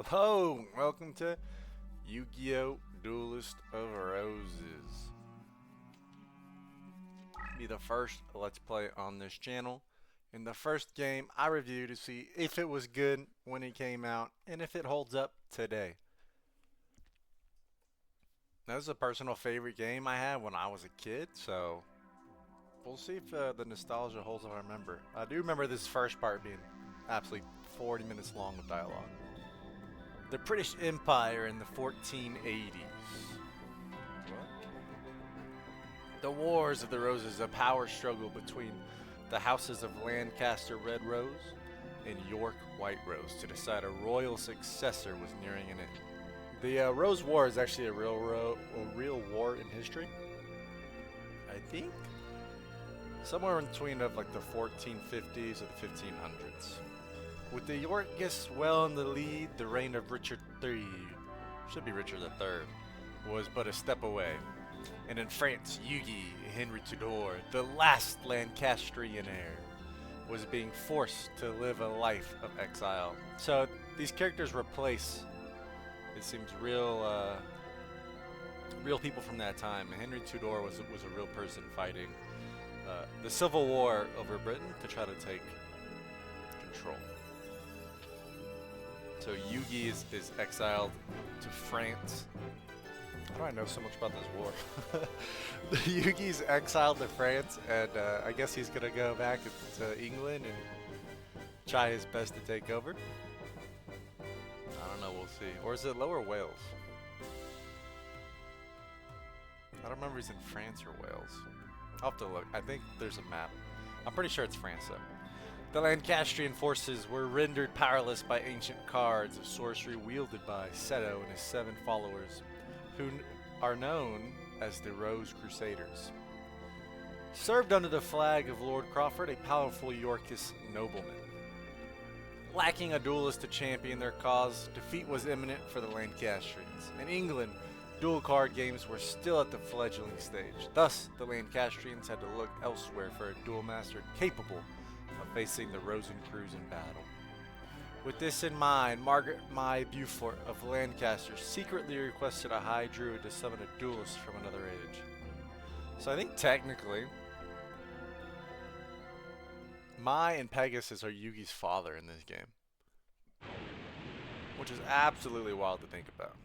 Hello, welcome to Yugioh Duelist of Roses. Be the first Let's Play on this channel. In the first game I reviewed to see if it was good when it came out and if it holds up today. Now, this is a personal favorite game I had when I was a kid, so we'll see if the nostalgia holds if I remember. I do remember this first part being absolutely 40 minutes long of dialogue. The British Empire in the 1480s. What? The Wars of the Roses, a power struggle between the houses of Lancaster Red Rose and York White Rose to decide a royal successor was nearing an end. The Rose War is actually a real war in history. I think somewhere in between of like the 1450s or the 1500s. With the Yorkists well in the lead, the reign of Richard III, should be Richard III, was but a step away. And in France, Yugioh Henry Tudor, the last Lancastrian heir, was being forced to live a life of exile. So these characters replace, it seems, real people from that time. Henry Tudor was a real person fighting the Civil War over Britain to try to take control. So Yugioh is exiled to France. How do I know so much about this war? Yugioh's exiled to France, and I guess he's gonna go back to England and try his best to take over. I don't know, we'll see. Or is it Lower Wales? I don't remember if he's in France or Wales. I'll have to look. I think there's a map. I'm pretty sure it's France though. The Lancastrian forces were rendered powerless by ancient cards of sorcery wielded by Seto and his 7 followers, who are known as the Rose Crusaders. Served under the flag of Lord Crawford, a powerful Yorkist nobleman. Lacking a duelist to champion their cause, defeat was imminent for the Lancastrians. In England, duel card games were still at the fledgling stage. Thus, the Lancastrians had to look elsewhere for a duel master capable of facing the Rosencrews in battle. With this in mind, Margaret Mai Beaufort of Lancaster secretly requested a high druid to summon a duelist from another age. So I think technically, Mai and Pegasus are Yugi's father in this game, which is absolutely wild to think about.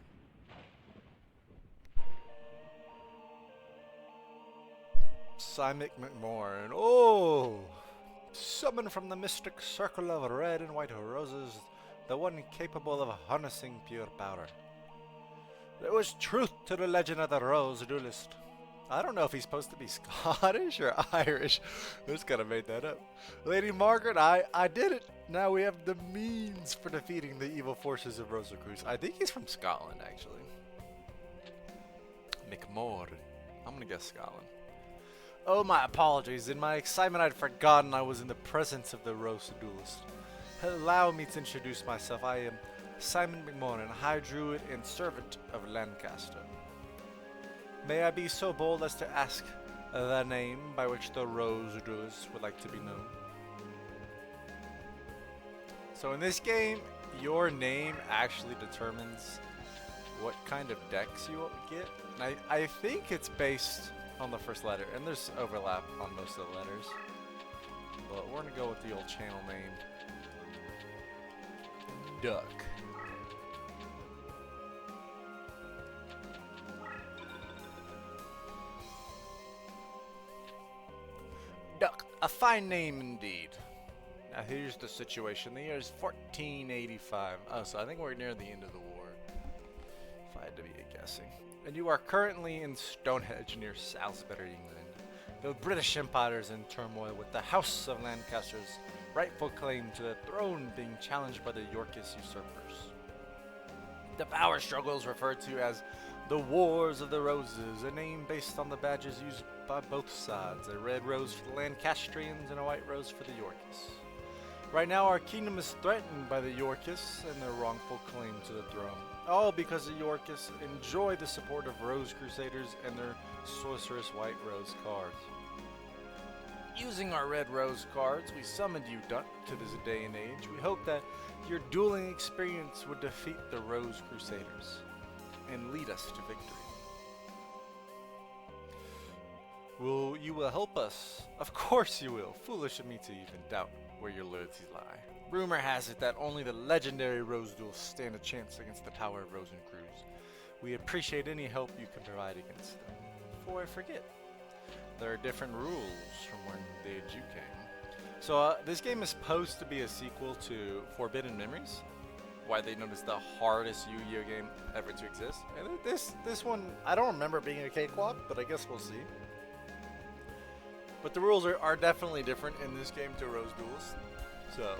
Simon McMorrin. Oh! Summon from the mystic circle of red and white roses, the one capable of harnessing pure power. There was truth to the legend of the Rose Duelist. I don't know if he's supposed to be Scottish or Irish. I just kind of made that up. Lady Margaret, I did it. Now we have the means for defeating the evil forces of Rosencrews. I think he's from Scotland, actually. McMorrin. I'm going to guess Scotland. Oh, my apologies. In my excitement, I'd forgotten I was in the presence of the Rose Duelist. Allow me to introduce myself. I am Simon McMorrin, High Druid and Servant of Lancaster. May I be so bold as to ask the name by which the Rose Duelist would like to be known? So in this game, your name actually determines what kind of decks you get. And I think it's based on the first letter, and there's overlap on most of the letters, but we're gonna go with the old channel name, Duck. Duck, a fine name indeed. Now here's the situation. The year is 1485. Oh, so I think we're near the end of the war, if I had to be guessing. And you are currently in Stonehenge near Salisbury, England. The British Empire is in turmoil, with the House of Lancaster's rightful claim to the throne being challenged by the Yorkist usurpers. The power struggle is referred to as the Wars of the Roses, a name based on the badges used by both sides, a red rose for the Lancastrians and a white rose for the Yorkists. Right now our kingdom is threatened by the Yorkists and their wrongful claim to the throne. All because the Yorkists enjoy the support of Rose Crusaders and their sorcerous white rose cards. Using our red rose cards, we summoned you, Duck, to this day and age. We hope that your dueling experience would defeat the Rose Crusaders and lead us to victory. You will help us? Of course you will. Foolish of me to even doubt where your loyalties lie. Rumor has it that only the legendary Rose Duelists stand a chance against the power of Rosencruz. We appreciate any help you can provide against them. Before I forget, there are different rules from when the age you came. So this game is supposed to be a sequel to Forbidden Memories. Why they noticed the hardest Yu-Gi-Oh game ever to exist. And this one, I don't remember being a cakewalk, but I guess we'll see. But the rules are definitely different in this game to Rose Duelist. So,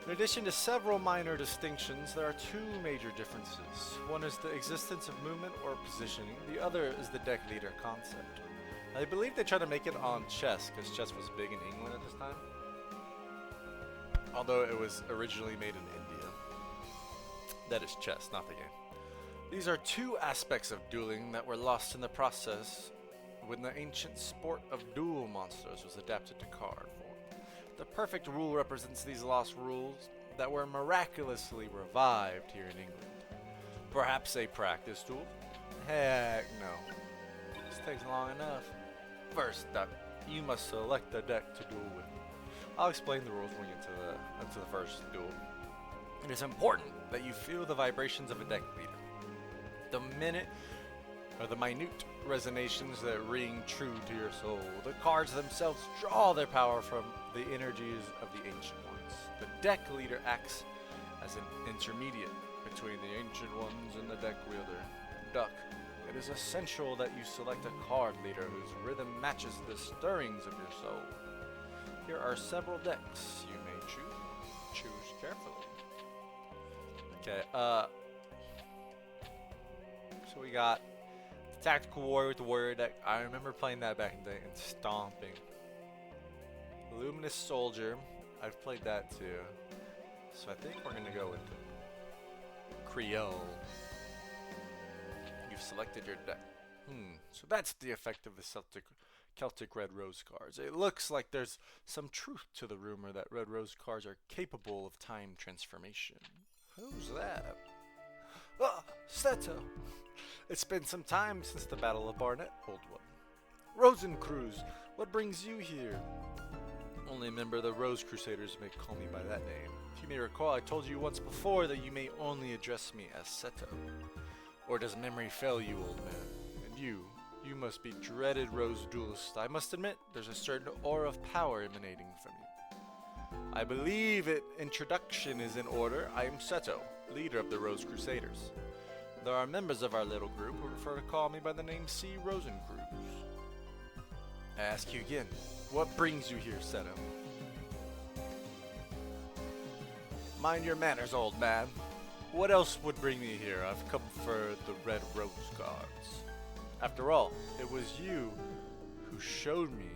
in addition to several minor distinctions, there are two major differences. One is the existence of movement or positioning. The other is the deck leader concept. I believe they tried to make it on chess, because chess was big in England at this time. Although it was originally made in India. That is chess, not the game. These are two aspects of dueling that were lost in the process when the ancient sport of duel monsters was adapted to card form. The perfect rule represents these lost rules that were miraculously revived here in England. Perhaps a practice duel? Heck no. This takes long enough. First up, you must select a deck to duel with. I'll explain the rules when we get into the first duel. It is important that you feel the vibrations of a deck leader. The minute resonations that ring true to your soul. The cards themselves draw their power from the energies of the Ancient Ones. The deck leader acts as an intermediate between the Ancient Ones and the deck wielder. Duck, it is essential that you select a card leader whose rhythm matches the stirrings of your soul. Here are several decks you may choose. Choose carefully. Okay, so we got Tactical Warrior with the Warrior deck. I remember playing that back in the day and stomping. Luminous Soldier. I've played that too. So I think we're gonna go with Creole. You've selected your deck. So that's the effect of the Celtic Red Rose cards. It looks like there's some truth to the rumor that Red Rose cards are capable of time transformation. Who's that? Ah, Seto! It's been some time since the Battle of Barnet, Old One. Rosencruz, what brings you here? Only a member of the Rose Crusaders may call me by that name. If you may recall, I told you once before that you may only address me as Seto. Or does memory fail you, old man? And you must be dreaded Rose Duelist. I must admit, there's a certain aura of power emanating from you. I believe introduction is in order. I am Seto, leader of the Rose Crusaders. There are members of our little group who prefer to call me by the name C. Rosencruz. I ask you again, what brings you here, Seto? Mind your manners, old man. What else would bring me here? I've come for the Red Rose cards. After all, it was you who showed me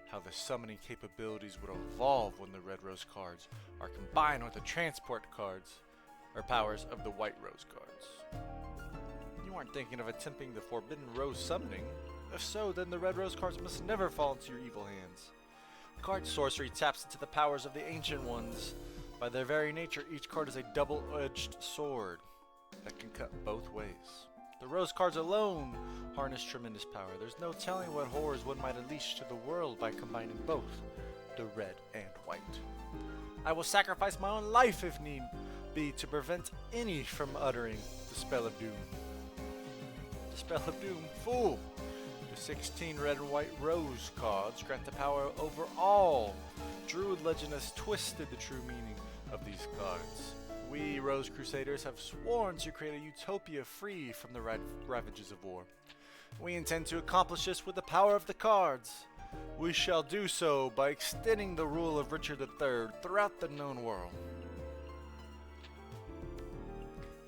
how the summoning capabilities would evolve when the Red Rose cards are combined with the transport cards, or powers of the White Rose cards. You aren't thinking of attempting the Forbidden Rose summoning? If so, then the Red Rose cards must never fall into your evil hands. Card sorcery taps into the powers of the Ancient Ones. By their very nature, each card is a double-edged sword that can cut both ways. The Rose cards alone harness tremendous power. There's no telling what horrors one might unleash to the world by combining both, the red and white. I will sacrifice my own life if need be to prevent any from uttering the spell of doom. The spell of doom, fool! The 16 red and white rose cards grant the power over all. Druid legend has twisted the true meaning of these cards. We Rose Crusaders have sworn to create a utopia free from the ravages of war. We intend to accomplish this with the power of the cards. We shall do so by extending the rule of Richard III throughout the known world.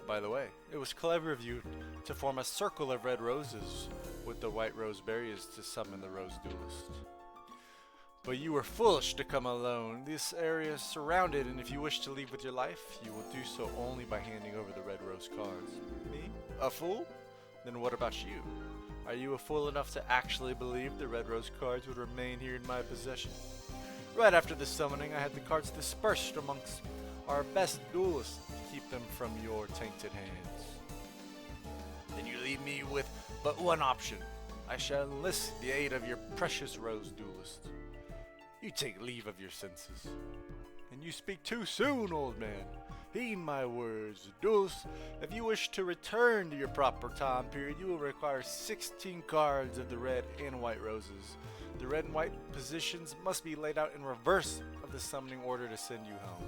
By the way, it was clever of you to form a circle of red roses with the white rose berries to summon the Rose Duelist. But you were foolish to come alone. This area is surrounded, and if you wish to leave with your life, you will do so only by handing over the red rose cards. Me? A fool? Then what about you? Are you a fool enough to actually believe the red rose cards would remain here in my possession? Right after the summoning, I had the cards dispersed amongst our best duelists to keep them from your tainted hands. Then you leave me with but one option. I shall enlist the aid of your precious rose duelist. You take leave of your senses. And you speak too soon, old man. Heed my words, duelist. If you wish to return to your proper time period, you will require 16 cards of the red and white roses. The red and white positions must be laid out in reverse of the summoning order to send you home.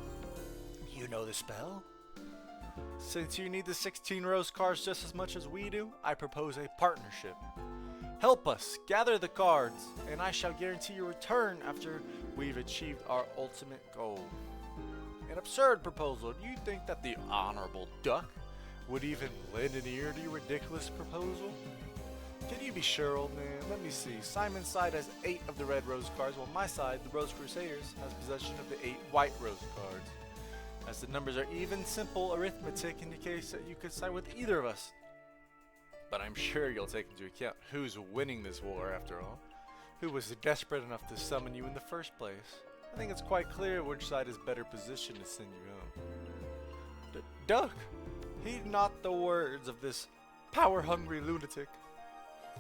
You know the spell? Since you need the 16 rose cards just as much as we do, I propose a partnership. Help us gather the cards, and I shall guarantee your return after we've achieved our ultimate goal. An absurd proposal. Do you think that the Honorable Duck would even lend an ear to your ridiculous proposal? Can you be sure, old man? Let me see. Simon's side has 8 of the red rose cards, while my side, the Rose Crusaders, has possession of the 8 white rose cards. As the numbers are even, simple arithmetic indicates that you could side with either of us. But I'm sure you'll take into account who's winning this war after all. Who was desperate enough to summon you in the first place. I think it's quite clear which side is better positioned to send you home. Duck! Heed not the words of this power-hungry lunatic.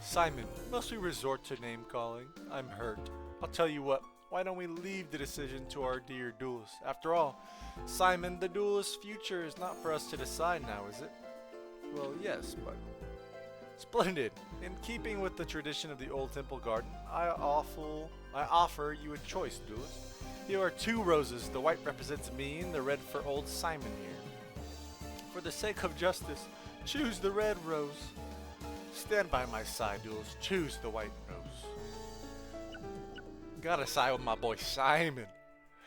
Simon, must we resort to name-calling? I'm hurt. I'll tell you what, why don't we leave the decision to our dear duelist? After all, Simon, the duelist's future is not for us to decide now, is it? Well, yes, but... Splendid! In keeping with the tradition of the old temple garden, I offer you a choice, duelist. Here are 2 roses. The white represents me and the red for old Simon here. For the sake of justice, choose the red rose. Stand by my side, duelist. Choose the white rose. Gotta side with my boy Simon.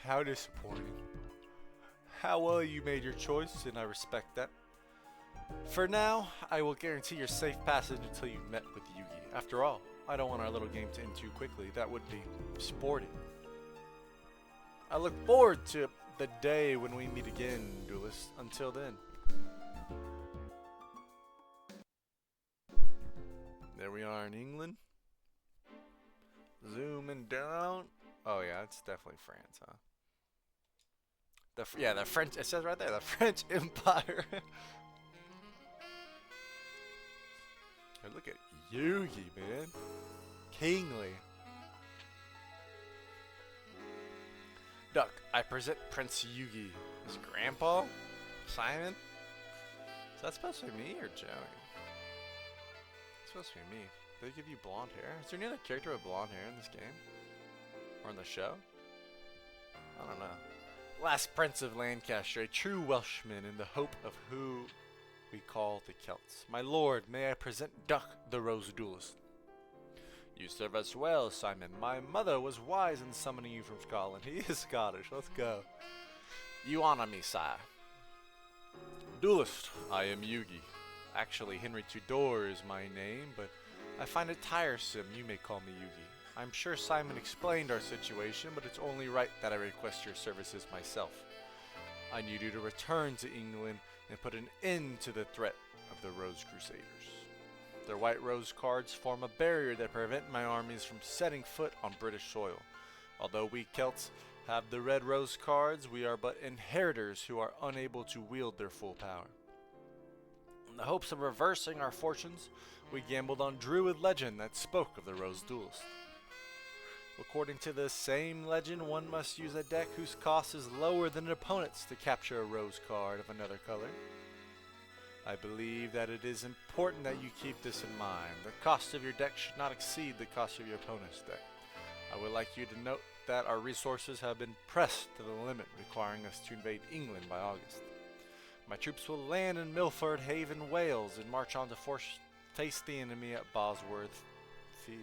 How disappointing. How well you made your choice, and I respect that. For now, I will guarantee your safe passage until you've met with Yugi. After all, I don't want our little game to end too quickly. That would be sporting. I look forward to the day when we meet again, duelist. Until then. There we are in England. Zooming down. Oh yeah, it's definitely France, huh? The French. It says right there, the French Empire. Hey, look at Yugi, man. Kingly. Duck, I present Prince Yugi. His grandpa? Simon? Is that supposed to be me or Joey? It's supposed to be me. Did they give you blonde hair? Is there any other character with blonde hair in this game? Or in the show? I don't know. Last Prince of Lancaster, a true Welshman in the hope of who we call the Celts. My lord, may I present Duck the Rose Duelist? You serve us well, Simon. My mother was wise in summoning you from Scotland. He is Scottish. Let's go. You honor me, sire. Duelist, I am Yugi. Actually, Henry Tudor is my name, but I find it tiresome. You may call me Yugi. I'm sure Simon explained our situation, but it's only right that I request your services myself. I need you to return to England and put an end to the threat of the Rose Crusaders. Their white rose cards form a barrier that prevent my armies from setting foot on British soil. Although we Celts have the red rose cards, we are but inheritors who are unable to wield their full power. In the hopes of reversing our fortunes, we gambled on Druid legend that spoke of the Rose Duelist. According to the same legend, one must use a deck whose cost is lower than an opponent's to capture a rose card of another color. I believe that it is important that you keep this in mind. The cost of your deck should not exceed the cost of your opponent's deck. I would like you to note that our resources have been pressed to the limit, requiring us to invade England by August. My troops will land in Milford Haven, Wales, and march on to face the enemy at Bosworth Field.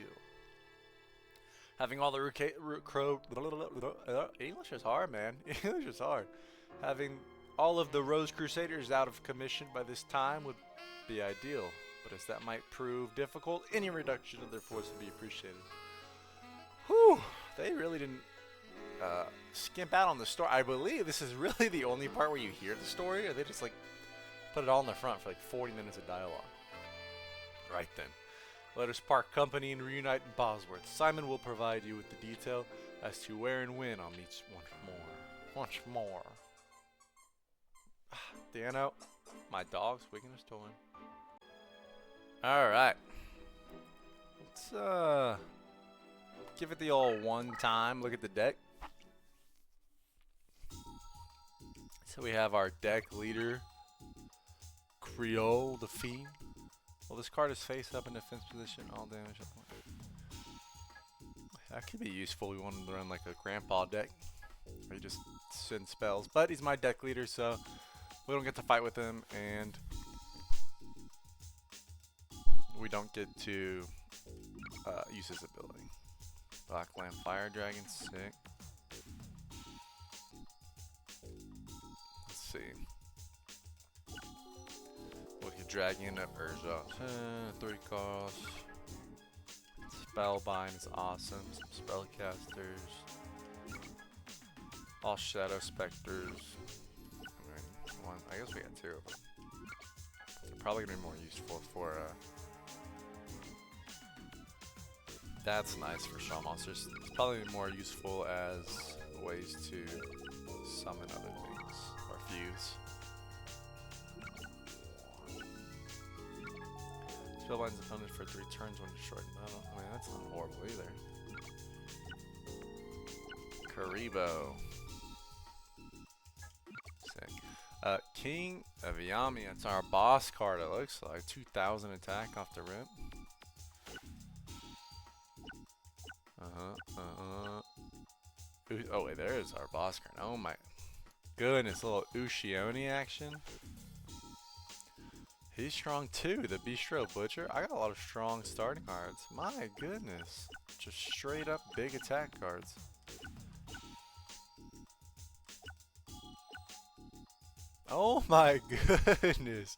Having all the English is hard, man. English is hard. Having all of the Rose Crusaders out of commission by this time would be ideal, but as that might prove difficult, any reduction of their force would be appreciated. Whew, they really didn't skimp out on the story. I believe this is really the only part where you hear the story, or they just like put it all in the front for like 40 minutes of dialogue. Right then. Let us part company and reunite in Bosworth. Simon will provide you with the detail as to where and when I'll meet you once more. Once more. Dano, my dog's wagging his toy. Alright. Let's give it the old one time. Look at the deck. So we have our deck leader, Creole the Fiend. Well, this card is face up in defense position, all damage up. That could be useful. We wanted to run like a grandpa deck where he just sends spells. But he's my deck leader, so we don't get to fight with him, and we don't get to use his ability. Blackland Fire Dragon, sick. Let's see. Wicked Dragon of Urza. 3 costs. Spellbind is awesome. Some spellcasters. All Shadow Specters. I mean, one. I guess we got 2 of them. They're probably gonna be more useful for. That's nice for Shaw monsters. It's probably more useful as ways to summon other things or fuse. Spellbind's opponent for 3 turns when destroyed. I mean, that's not horrible either. Karibo. Sick. King of Yami. That's our boss card, it looks like. 2000 attack off the rip. Oh, wait, there's our boss card. Oh my goodness, a little Ushioni action. He's strong too, the Bistro Butcher. I got a lot of strong starting cards. My goodness. Just straight up big attack cards. Oh my goodness.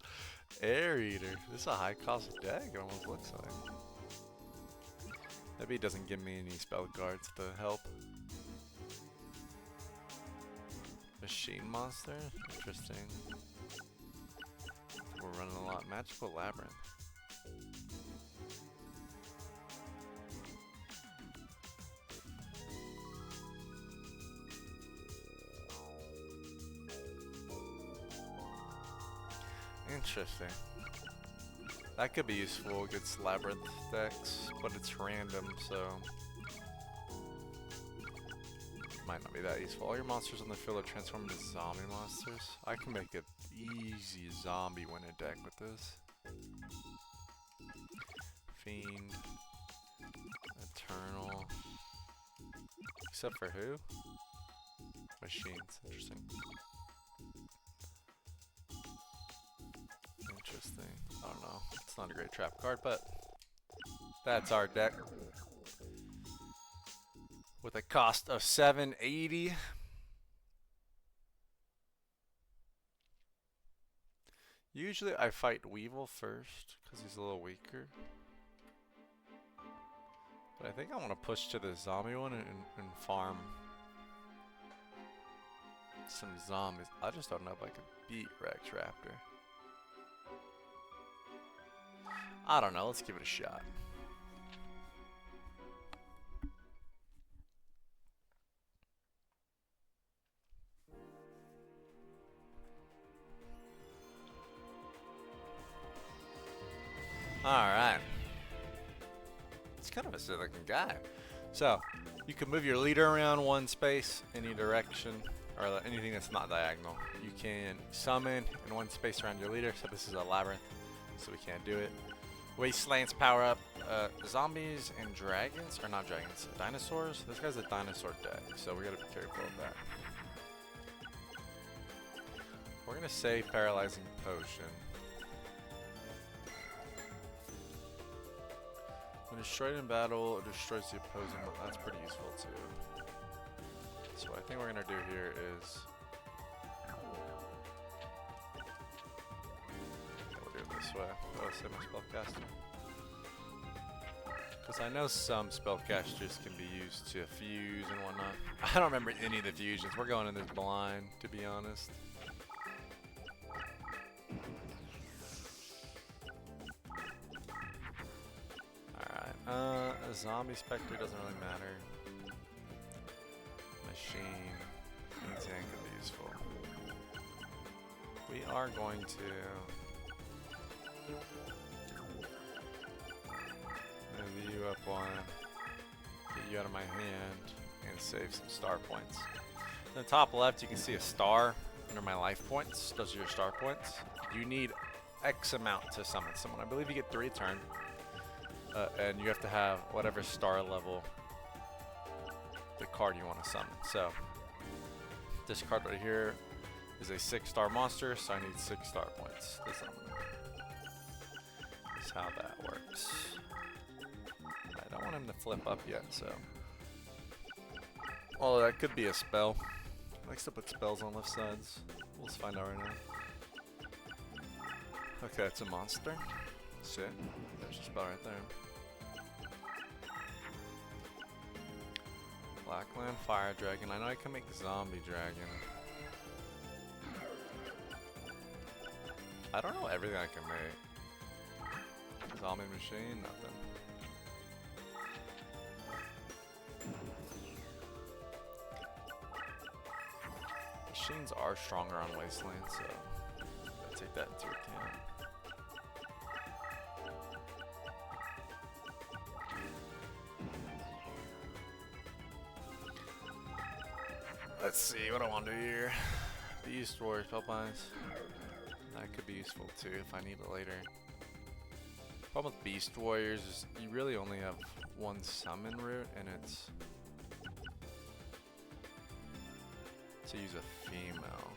Air Eater. This is a high cost deck, it almost looks like. Maybe it doesn't give me any spell cards to help. Machine Monster? Interesting. We're running a lot. Magical Labyrinth. Interesting. That could be useful against Labyrinth decks, but it's random, so might not be that useful. All your monsters on the field are transformed into zombie monsters. I can make an easy zombie winner deck with this. Fiend. Eternal. Except for who? Machines. Interesting. Interesting. I don't know. It's not a great trap card, but that's our deck. With a cost of 780. Usually I fight Weevil first because he's a little weaker. But I think I want to push to the zombie one and farm some zombies. I just don't know if I could beat Rex Raptor. I don't know. Let's give it a shot. Alright. It's kind of a silly looking guy. So, you can move your leader around one space, any direction, or anything that's not diagonal. You can summon in one space around your leader, so this is a labyrinth, so we can't do it. Wastelands power up zombies and dragons, or not dragons, dinosaurs. This guy's a dinosaur deck, so we gotta be careful of that. We're gonna save Paralyzing Potion. When destroyed in battle, it destroys the opposing. That's pretty useful too. So what I think we're gonna do here is we'll do it this way. Oh, save my spellcaster. Because I know some spellcasters can be used to fuse and whatnot. I don't remember any of the fusions. We're going in this blind, to be honest. zombie specter doesn't really matter. Machine. Tank could be useful. We are going to move you up one, get you out of my hand, and save some star points. In the top left, you can see a star under my life points. Those are your star points. You need X amount to summon someone. I believe you get 3 a turn. And you have to have whatever star level the card you want to summon. So this card right here is a 6-star monster, so I need 6 star points to summon. That's how that works. I don't want him to flip up yet, so. Although that could be a spell. He likes to put spells on left sides. We'll just find out right now. Okay, it's a monster. Shit. There's a spell right there. Blackland Fire Dragon. I know I can make Zombie Dragon. I don't know everything I can make. Zombie Machine, nothing. Machines are stronger on Wasteland, so I take that into account. Let's see what I want to do here. Beast Warriors, Pupines. That could be useful too if I need it later. Problem with Beast Warriors is you really only have one summon route, and it's to use a female.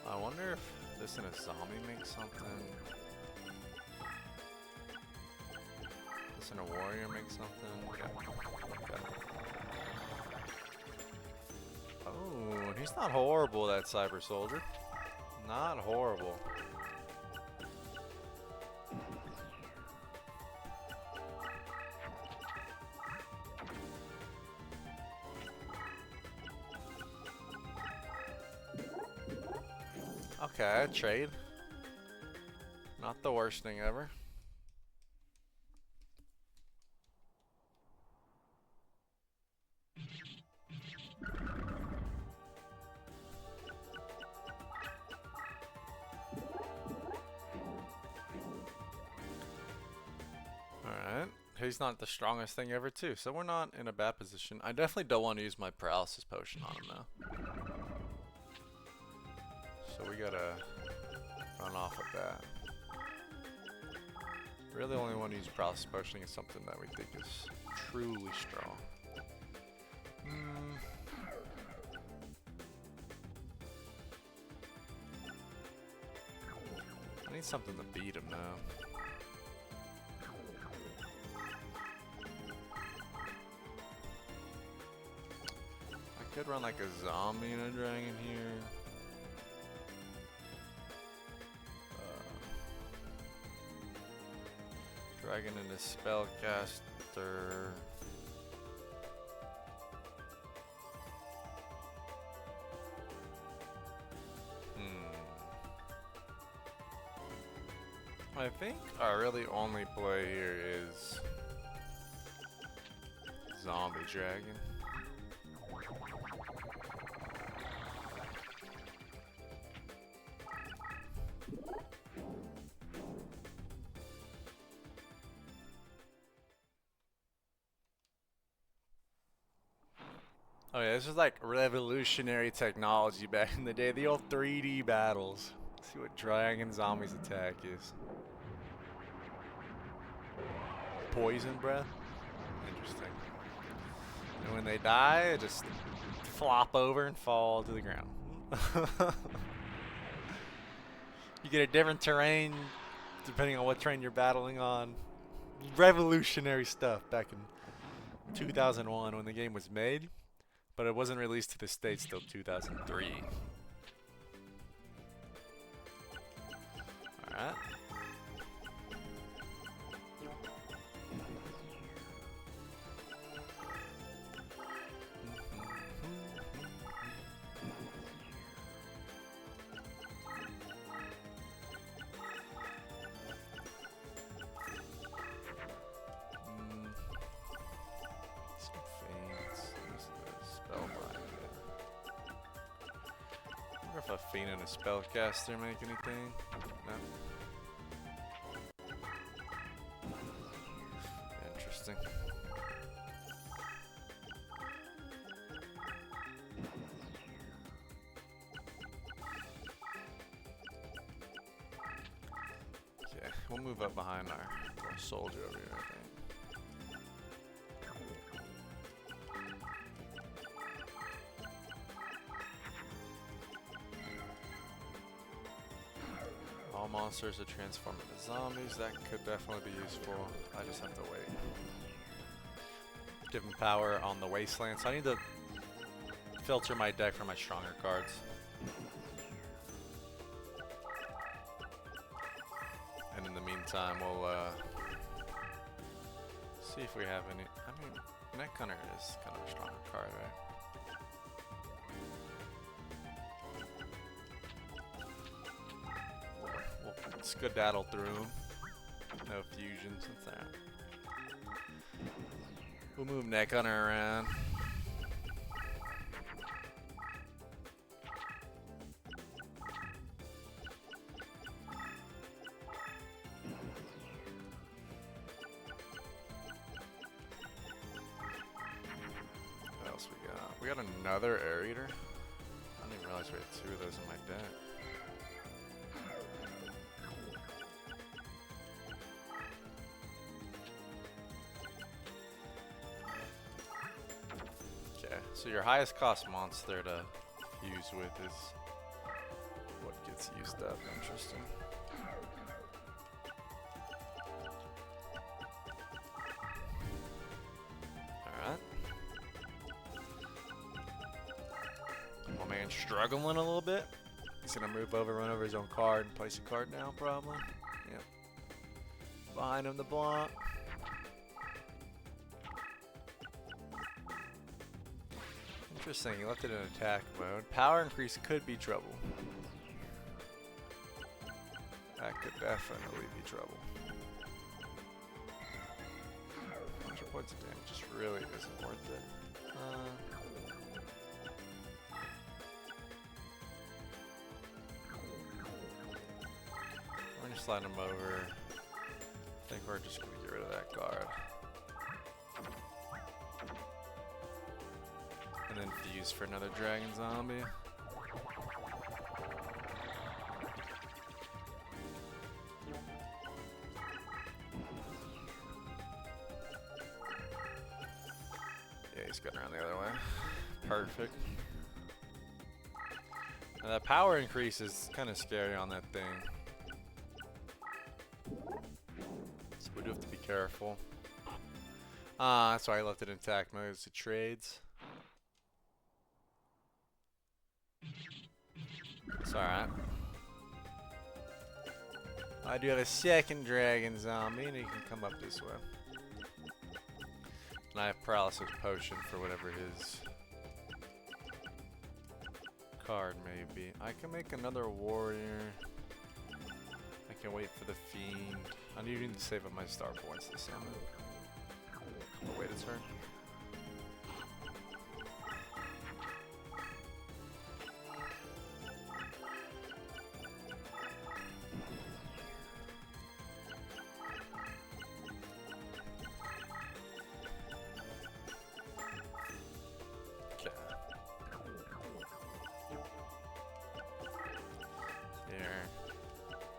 I wonder if this in a zombie makes something. This in a warrior makes something. Okay. Oh, he's not horrible, that Cyber Soldier. Not horrible. Okay, trade. Not the worst thing ever. Alright. He's not the strongest thing ever too, so we're not in a bad position. I definitely don't want to use my paralysis potion on him though. So we gotta run off with that. Really only want to use paralysis potion against something that we think is truly strong. I need something to beat him now. I could run like a zombie and a dragon here. Dragon into spellcaster. I think our really only play here is Zombie Dragon. Oh yeah, this is like revolutionary technology back in the day. The old 3D battles. Let's see what Dragon Zombie's attack is. Poison breath? Interesting. And when they die, they just flop over and fall to the ground. You get a different terrain depending on what terrain you're battling on. Revolutionary stuff back in 2001 when the game was made. But it wasn't released to the States till 2003. Alright. a fiend and a spellcaster make anything? No. Interesting. Okay, we'll move up behind our little soldier over here, I think. All monsters are transformed into zombies. That could definitely be useful. I just have to wait. Give him power on the wasteland. So I need to filter my deck for my stronger cards. And in the meantime, we'll see if we have any. I mean, Neck Hunter is kind of a stronger card, right? We'll skedaddle through them. No fusions. What's that? We'll move Neck Hunter around. What else we got? We got another Air Eater. I didn't even realize we had 2 of those in my deck. So your highest cost monster to fuse with is what gets used up. Interesting. Alright. My man's struggling a little bit. He's gonna move over, run over his own card, and place a card down probably. Yep. Behind him the block. Interesting, he left it in attack mode. Power increase could be trouble. That could definitely be trouble. 100 points of damage just really isn't worth it. We're gonna slide him over. I think we're just gonna get rid of that card. And then fuse for another dragon zombie. Yeah, he's going around the other way. Perfect. Now that power increase is kind of scary on that thing. So we do have to be careful. That's why I left it in attack mode. It's the trades. It's alright. I do have a second dragon zombie, and he can come up this way. And I have paralysis potion for whatever his card may be. I can make another warrior. I can wait for the fiend. I need to save up my star points to summon. I'll wait a turn.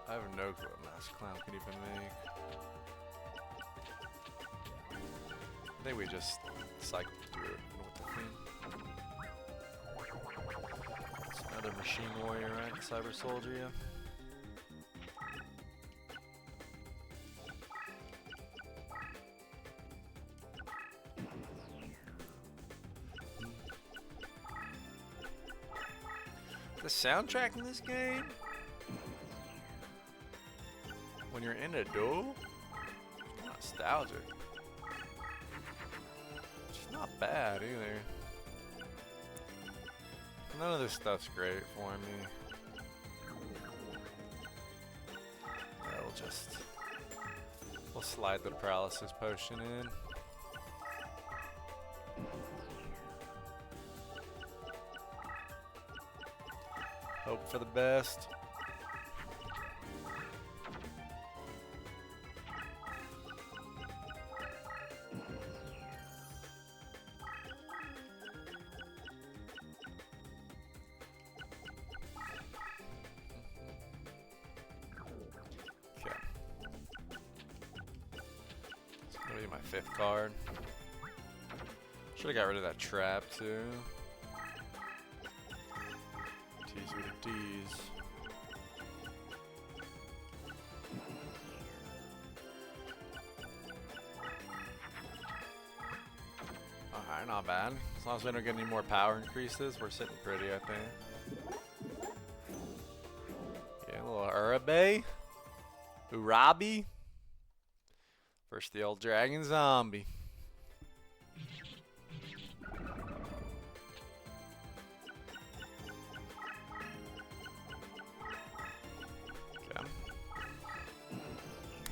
I have no clue what Master Clown could even make. I think we just cycle through it with the thing. It's another machine warrior, right? Cyber soldier, yeah. The soundtrack in this game? When you're in a duel, it's nostalgic. It's not bad either. None of this stuff's great for me. Yeah, we'll slide the paralysis potion in. Hope for the best. Okay. It's gonna be my 5th card. Should have got rid of that trap too. T's with the D's. Alright, not bad. As long as we don't get any more power increases, we're sitting pretty, I think. Yeah, a little Urabe. Urabi. Versus the old dragon zombie. Okay.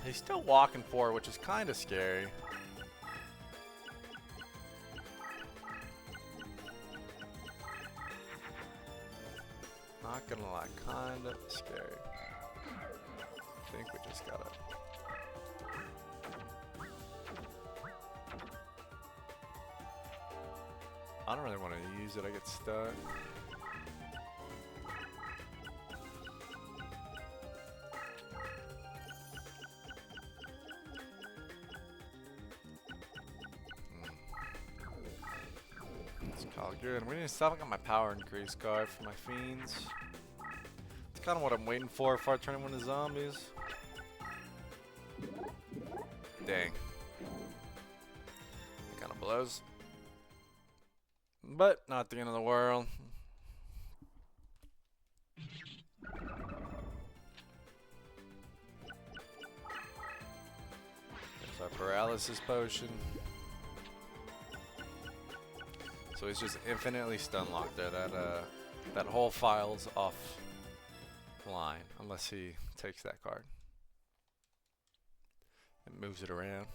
He's still walking forward, which is kind of scary. Not gonna lie, kind of scary. I think we just gotta. I don't really want to use it, I get stuck. It's all good. We need to stop on my power increase card for my fiends. It's kind of what I'm waiting for if I turn them into zombies. Dang. Kind of blows. But not the end of the world. There's our paralysis potion. So he's just infinitely stun locked there. That whole file's offline unless he takes that card and moves it around.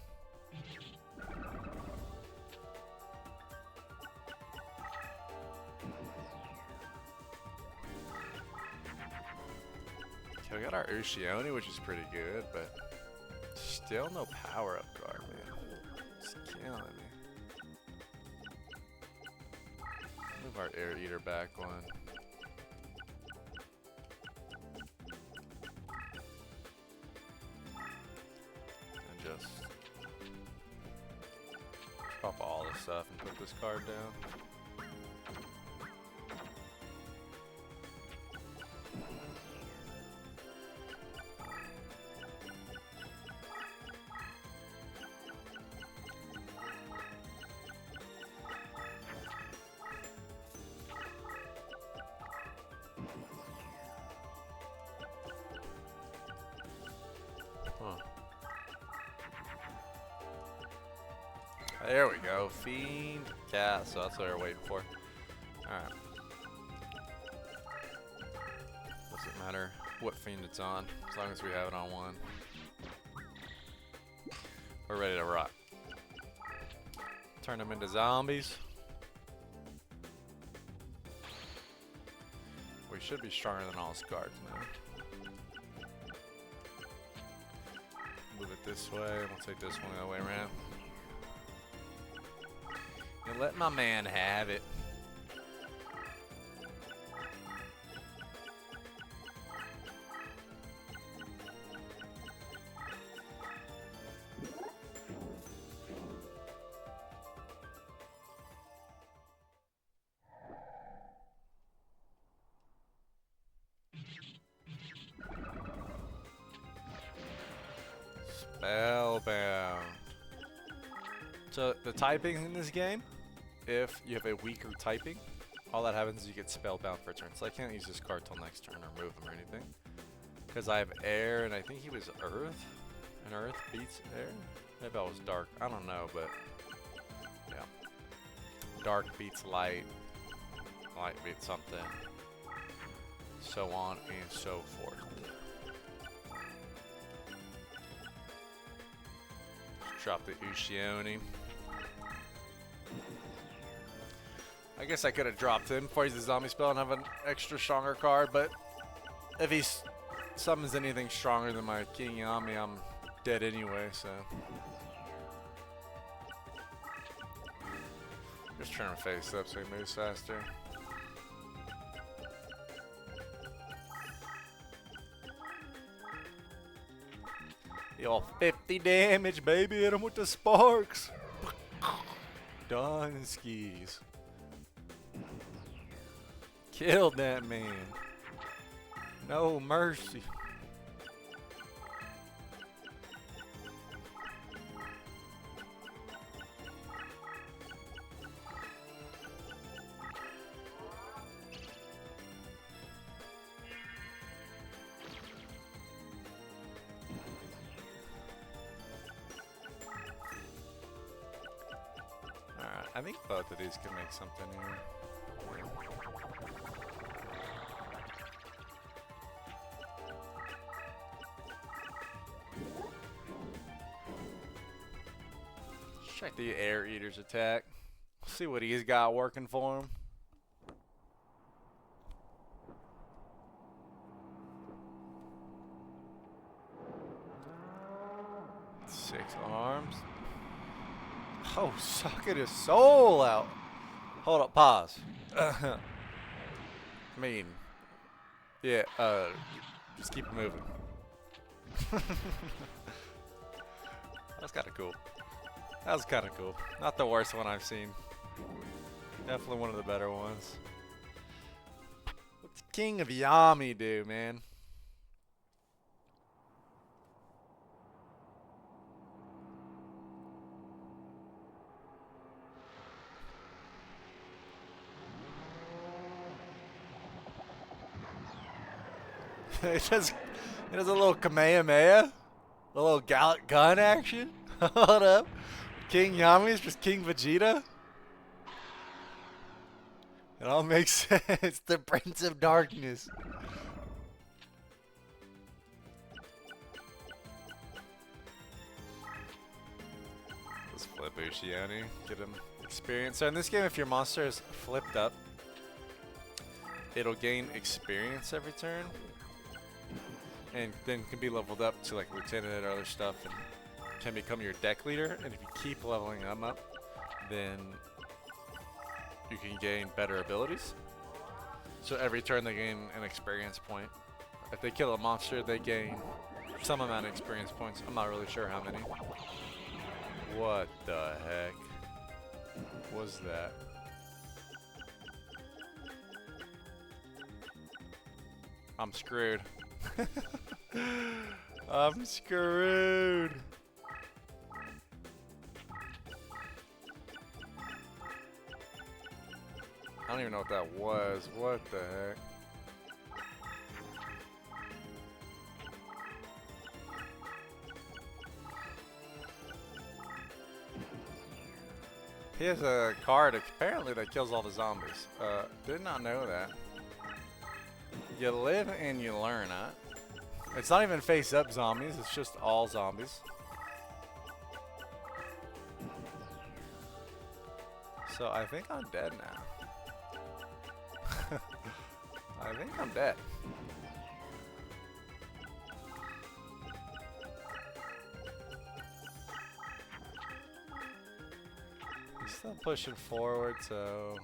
Okay, we got our Yugioh, which is pretty good, but still no power up card, man. It's killing me. Move our Air Eater back one. And just drop all this stuff and put this card down. There we go, Fiend Cast, so that's what we're waiting for. Alright. Doesn't matter what Fiend it's on, as long as we have it on one. We're ready to rock. Turn them into zombies. We should be stronger than all his cards now. Move it this way, and we'll take this one the other way around. And let my man have it. Spellbound. So the typing in this game, if you have a weaker typing, all that happens is you get spellbound for a turn. So I can't use this card till next turn or move him or anything. Because I have air and I think he was earth. And earth beats air? Maybe I was dark. I don't know, but yeah. Dark beats light. Light beats something. So on and so forth. Drop the Yugioh. I guess I could have dropped him before he's a zombie spell and have an extra stronger card, but if he summons anything stronger than my King Yami, I'm dead anyway, so. Just trying to face up so he moves faster. Yo, 50 damage, baby. Hit him with the sparks. Done skis. Killed that man. No mercy. I think both of these can make something here. Check the Air Eater's attack. See what he's got working for him. Six arms. Oh, sucking his soul out. Hold up, pause. I mean, yeah, just keep it moving. That's kind of cool. That was kind of cool. Not the worst one I've seen. Definitely one of the better ones. What's King of Yami do, man? It does a little Kamehameha, a little Gallic gun action. Hold up, King Yami is just King Vegeta. It all makes sense. The Prince of Darkness. Let's flip Ushiani, get him experience. So in this game, if your monster is flipped up, it'll gain experience every turn. And then can be leveled up to like lieutenant or other stuff, and can become your deck leader. And if you keep leveling them up, then you can gain better abilities. So every turn they gain an experience point. If they kill a monster, they gain some amount of experience points. I'm not really sure how many. What the heck was that? I'm screwed. I'm screwed. I don't even know what that was. What the heck? He has a card apparently that kills all the zombies. Did not know that. You live and you learn, huh? It's not even face up zombies, it's just all zombies. So I think I'm dead now. I think I'm dead. He's still pushing forward, so...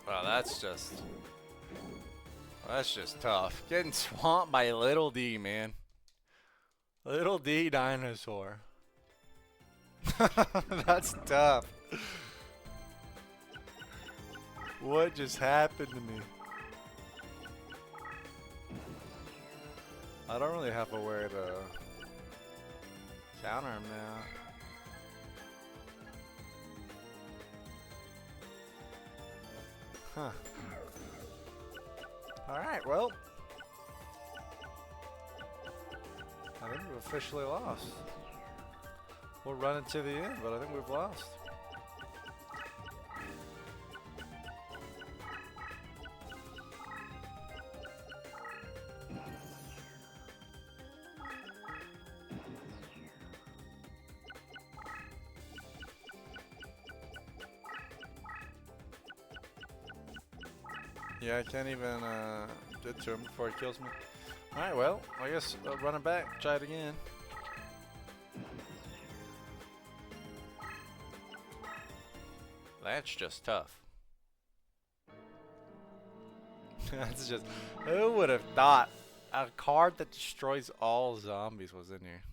Wow, that's just tough. Getting swamped by Little D, man. Little D dinosaur. That's tough. What just happened to me? I don't really have a way to counter him now. Huh. Alright, well. I think we've officially lost. We'll run it to the end, but I think we've lost. Yeah, I can't even get to him before he kills me. Alright, well, I guess run it back. Try it again. That's just tough. That's just... Who would have thought a card that destroys all zombies was in here?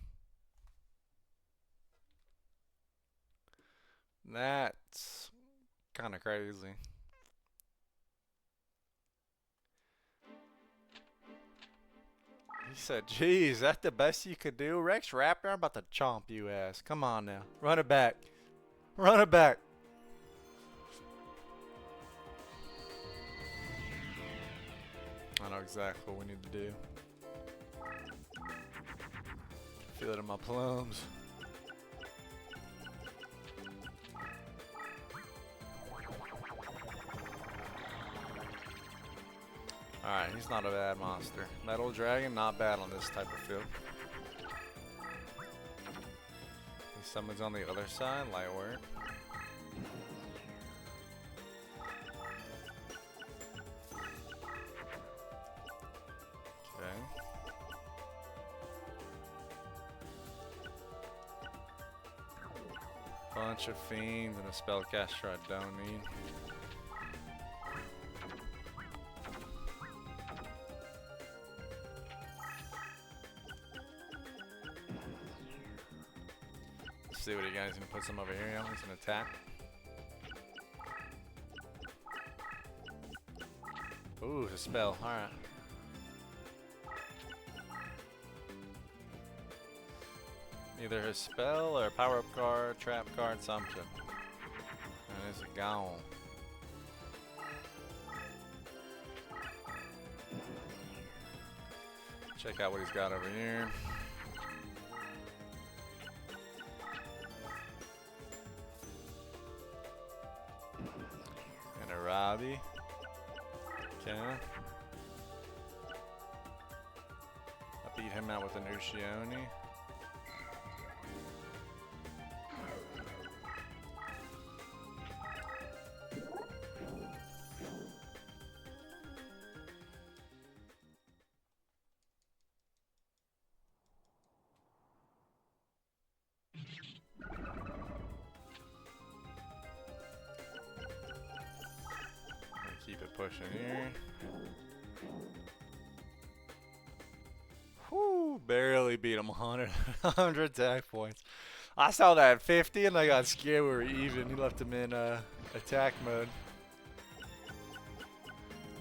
That's kind of crazy. He said, geez, that's the best you could do? Rex Raptor, I'm about to chomp you ass. Come on now. Run it back. Run it back. I know exactly what we need to do. Feel it in my plums. Alright, he's not a bad monster. Metal Dragon, not bad on this type of field. He summons on the other side, light work. Okay. Bunch of fiends and a spellcaster I don't need. See what he got. He's gonna put some over here. Yeah, he's gonna attack. Ooh, a spell. All right. Either his spell or a power-up card, trap card, something. And it's gone. Check out what he's got over here. And a Robbie. Okay. I beat him out with an Yugioh. Keep it pushing here. Whoo, barely beat him 100 attack points. I saw that at 50 and I got scared we were even. He left him in attack mode.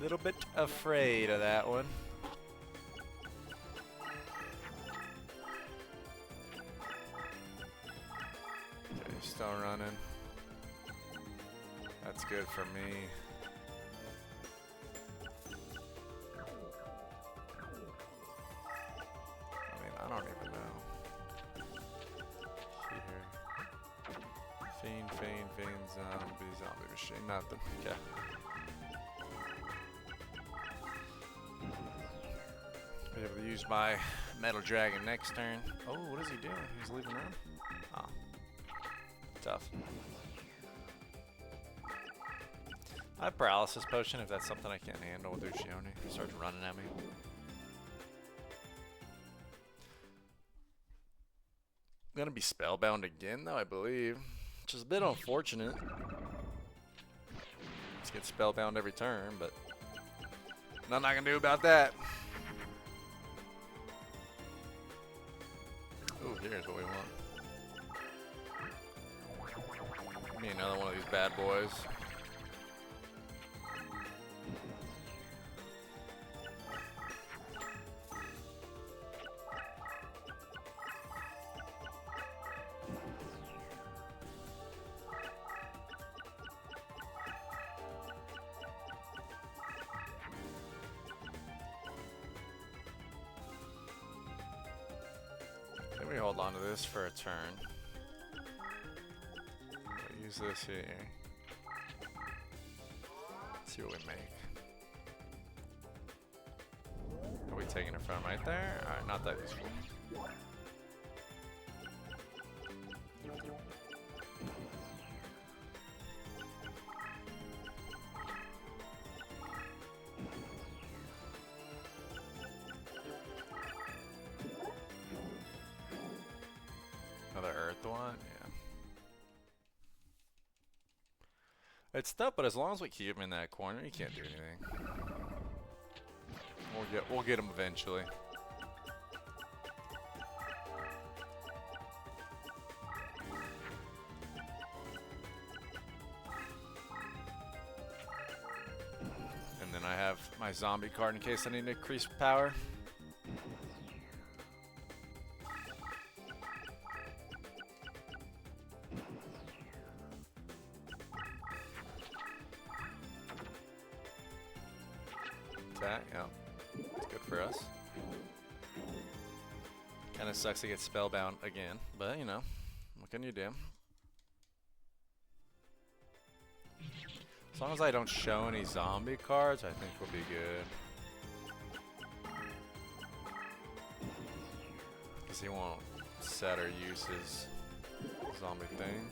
Little bit afraid of that one. Okay, still running. That's good for me. I don't even know. See here. Fiend, zombie machine, nothing. Okay. Be able to use my Metal Dragon next turn. Oh, what is he doing? He's leaving room? Oh. Tough. I have Paralysis Potion if that's something I can't handle with Yugioh. He starts running at me. Gonna be spellbound again though, I believe. Which is a bit unfortunate. Let's get spellbound every turn, but nothing I can do about that. Ooh, here's what we want. Give me another one of these bad boys. We hold on to this for a turn. We'll use this here. See what we make. Are we taking it from right there? Alright, not that useful. the one? Yeah. It's tough, but as long as we keep him in that corner, he can't do anything. We'll get him eventually. And then I have my zombie card in case I need to increase power. That, yeah. It's good for us. Kinda sucks to get spellbound again, but you know, what can you do? As long as I don't show any zombie cards, I think we'll be good. Because he won't set or use his zombie thing.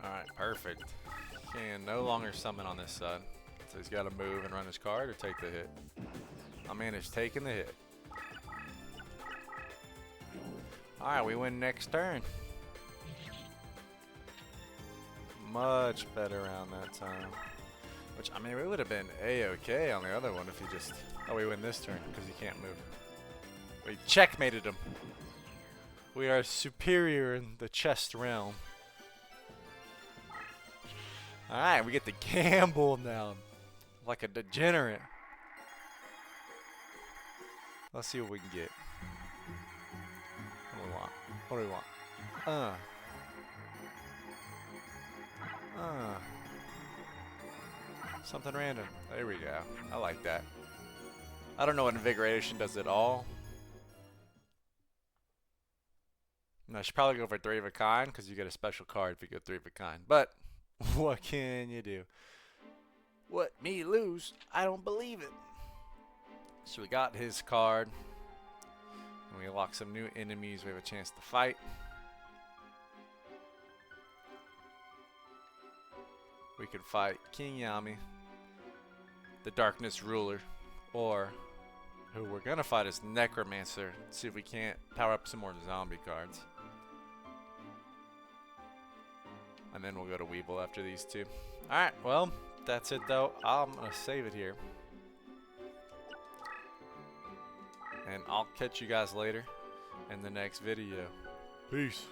Alright, perfect. Can no longer summon on this side. So he's got to move and run his card or take the hit. I managed taking the hit. Alright, we win next turn. Much better around that time. Which, I mean, we would have been A-okay on the other one if he just... Oh, we win this turn because he can't move. We checkmated him. We are superior in the chest realm. Alright, we get to gamble now. Like a degenerate. Let's see what we can get. What do we want? What do we want? Something random. There we go. I like that. I don't know what Invigoration does at all. No, I should probably go for 3 of a kind because you get a special card if you go 3 of a kind. But what can you do? What? Me lose? I don't believe it. So we got his card. And we lock some new enemies. We have a chance to fight. We could fight King Yami, the Darkness Ruler, or who we're gonna fight is Necromancer. See if we can't power up some more zombie cards. And then we'll go to Weevil after these two. Alright, well, that's it though. I'm gonna save it here. And I'll catch you guys later in the next video. Peace.